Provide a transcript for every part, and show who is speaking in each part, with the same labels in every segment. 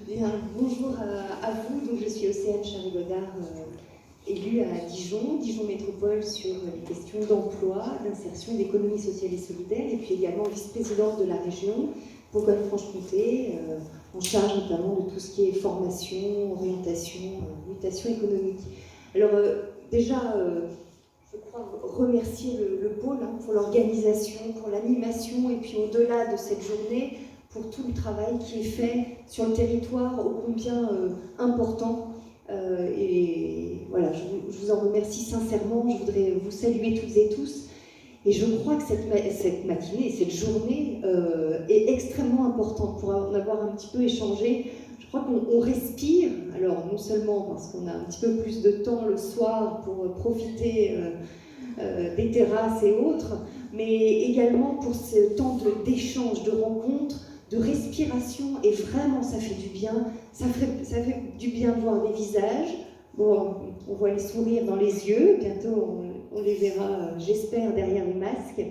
Speaker 1: Bien, bonjour à vous. Donc, je suis Océane Charry-Godard, élue à Dijon, Dijon Métropole, sur les questions d'emploi, d'insertion et d'économie sociale et solidaire, et puis également vice-présidente de la région Bourgogne-Franche-Comté, en charge notamment de tout ce qui est formation, orientation, mutation économique. Alors, déjà, je crois remercier le pôle pour l'organisation, pour l'animation, et puis au-delà de cette journée, pour tout le travail qui est fait sur le territoire, ô combien important. Et voilà, je vous en remercie sincèrement. Je voudrais vous saluer toutes et tous. Et je crois que cette matinée, cette journée est extrêmement importante pour en avoir un petit peu échangé. Je crois qu'on respire, alors non seulement parce qu'on a un petit peu plus de temps le soir pour profiter des terrasses et autres, mais également pour ce temps d'échange, de rencontre, de respiration, et vraiment ça fait du bien. Ça fait du bien de voir des visages. Bon, on voit les sourires dans les yeux, bientôt on les verra, j'espère, derrière les masques.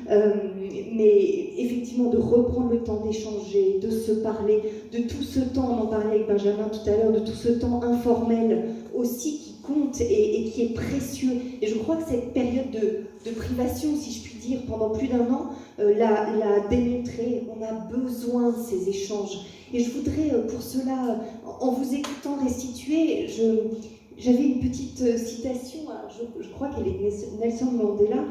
Speaker 1: Mais effectivement, de reprendre le temps d'échanger, de se parler, de tout ce temps, on en parlait avec Benjamin tout à l'heure, de tout ce temps informel aussi qui compte et qui est précieux. Et je crois que cette période de privation, si je puis dire, pendant plus d'un an, l'a démontré. On a besoin de ces échanges. Et je voudrais, pour cela, en vous écoutant restituer, j'avais une petite citation, je crois qu'elle est de Nelson Mandela,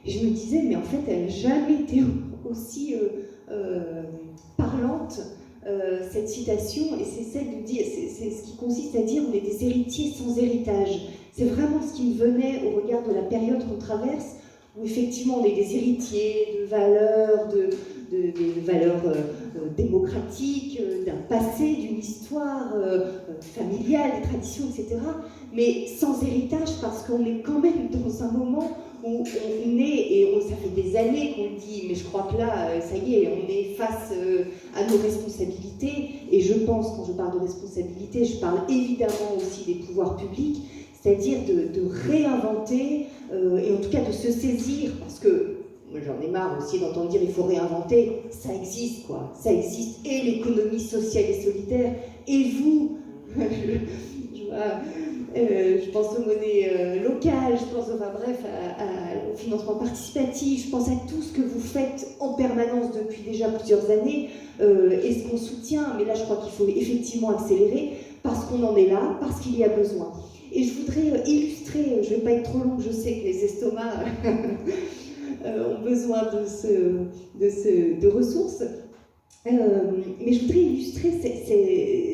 Speaker 1: et je me disais, mais en fait, elle n'a jamais été aussi parlante, cette citation, et c'est celle de dire, c'est ce qui consiste à dire, on est des héritiers sans héritage. C'est vraiment ce qui me venait au regard de la période qu'on traverse, où effectivement on est des héritiers de valeurs, des valeurs démocratiques, d'un passé, d'une histoire familiale, des traditions, etc. Mais sans héritage, parce qu'on est quand même dans un moment où on est, et ça fait des années qu'on le dit, mais je crois que là, ça y est, on est face à nos responsabilités, et je pense, quand je parle de responsabilité, je parle évidemment aussi des pouvoirs publics, c'est-à-dire de réinventer, et en tout cas de se saisir, parce que j'en ai marre aussi d'entendre dire il faut réinventer, ça existe quoi, ça existe, et l'économie sociale et solidaire, et vous, je pense aux monnaies locales, je pense au financement participatif, je pense à tout ce que vous faites en permanence depuis déjà plusieurs années, et ce qu'on soutient, mais là je crois qu'il faut effectivement accélérer, parce qu'on en est là, parce qu'il y a besoin. Et je voudrais illustrer, je ne vais pas être trop longue, je sais que les estomacs ont besoin de ressources, mais je voudrais illustrer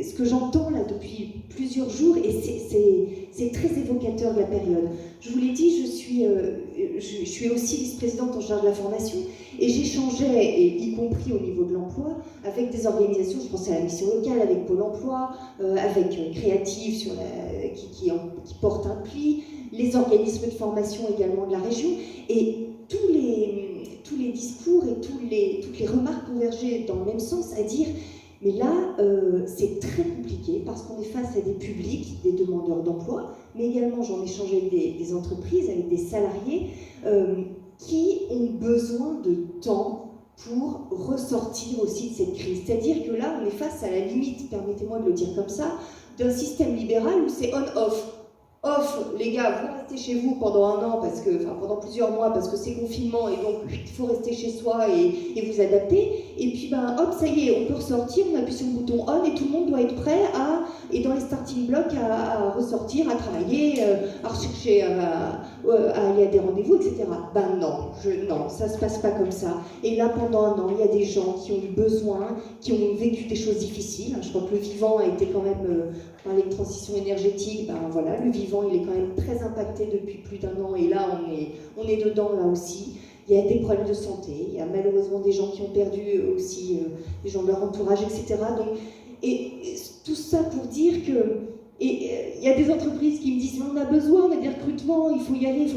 Speaker 1: ce que j'entends là depuis plusieurs jours, et c'est très évocateur de la période. Je vous l'ai dit, je suis aussi vice-présidente en charge de la formation, et j'échangeais, et y compris au niveau de l'emploi, avec des organisations, je pensais à la mission locale, avec Pôle emploi, avec Créative qui porte un pli, les organismes de formation également de la région, et tous les discours et toutes les remarques convergeaient dans le même sens, à dire mais là c'est très compliqué parce qu'on est face à des publics, des demandeurs d'emploi, mais également j'en échange avec des entreprises, avec des salariés qui ont besoin de temps pour ressortir aussi de cette crise. C'est-à-dire que là on est face à la limite, permettez-moi de le dire comme ça, d'un système libéral où c'est on-off. Off, les gars, vous restez chez vous pendant un an, pendant plusieurs mois, parce que c'est confinement, et donc il faut rester chez soi et vous adapter. Et puis, hop, ça y est, on peut ressortir, on appuie sur le bouton on, et tout le monde doit être prêt et dans les starting blocks, à ressortir, à travailler, à rechercher, à aller à des rendez-vous, etc. Non, ça se passe pas comme ça. Et là, pendant un an, il y a des gens qui ont eu besoin, qui ont vécu des choses difficiles. Je crois que le vivant a été quand même... parler de transition énergétique, voilà, le vivant il est quand même très impacté depuis plus d'un an, et là on est dedans là aussi. Il y a des problèmes de santé, il y a malheureusement des gens qui ont perdu aussi des gens de leur entourage, etc. Donc, et tout ça pour dire que il y a des entreprises qui me disent on a besoin, on a des recrutements, il faut y aller.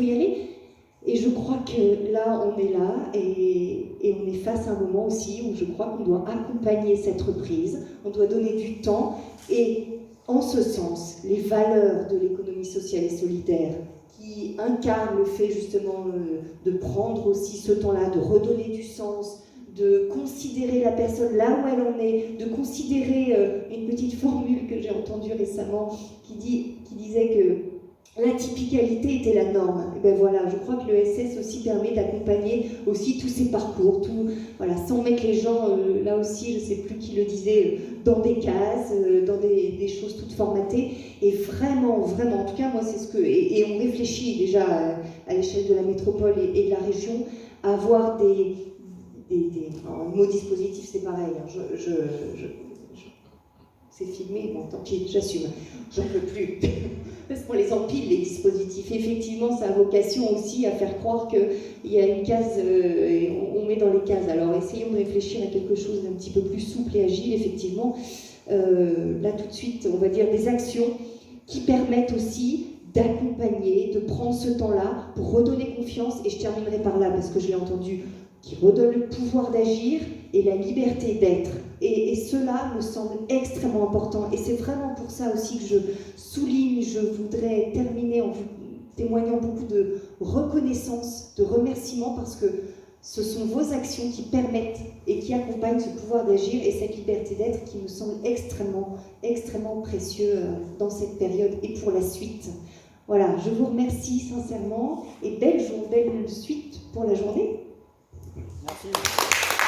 Speaker 1: Et je crois que là, on est là, et on est face à un moment aussi où je crois qu'on doit accompagner cette reprise, on doit donner du temps, et en ce sens, les valeurs de l'économie sociale et solidaire, qui incarnent le fait justement de prendre aussi ce temps-là, de redonner du sens, de considérer la personne là où elle en est, de considérer une petite formule que j'ai entendue récemment qui disait que l'atypicalité était la norme. Et ben voilà, je crois que le SS aussi permet d'accompagner aussi tous ces parcours, voilà, sans mettre les gens, là aussi, je ne sais plus qui le disait, dans des cases, dans des choses toutes formatées. Et vraiment, vraiment, en tout cas, moi, c'est ce que... Et on réfléchit déjà à l'échelle de la métropole et de la région à avoir alors, le mot dispositif, c'est pareil, hein, c'est filmé, bon, tant pis, j'assume, j'en peux plus. Parce qu'on les empile, les dispositifs. Effectivement, ça a vocation aussi à faire croire qu'il y a une case et on met dans les cases. Alors, essayons de réfléchir à quelque chose d'un petit peu plus souple et agile, effectivement. Là, tout de suite, on va dire des actions qui permettent aussi d'accompagner, de prendre ce temps-là pour redonner confiance. Et je terminerai par là, parce que je l'ai entendu, qui redonne le pouvoir d'agir et la liberté d'être. Et cela me semble extrêmement important. Et c'est vraiment pour ça aussi que je souligne, je voudrais terminer en vous témoignant beaucoup de reconnaissance, de remerciement, parce que ce sont vos actions qui permettent et qui accompagnent ce pouvoir d'agir et cette liberté d'être qui me semble extrêmement, extrêmement précieux dans cette période et pour la suite. Voilà, je vous remercie sincèrement et belle suite pour la journée.
Speaker 2: Merci.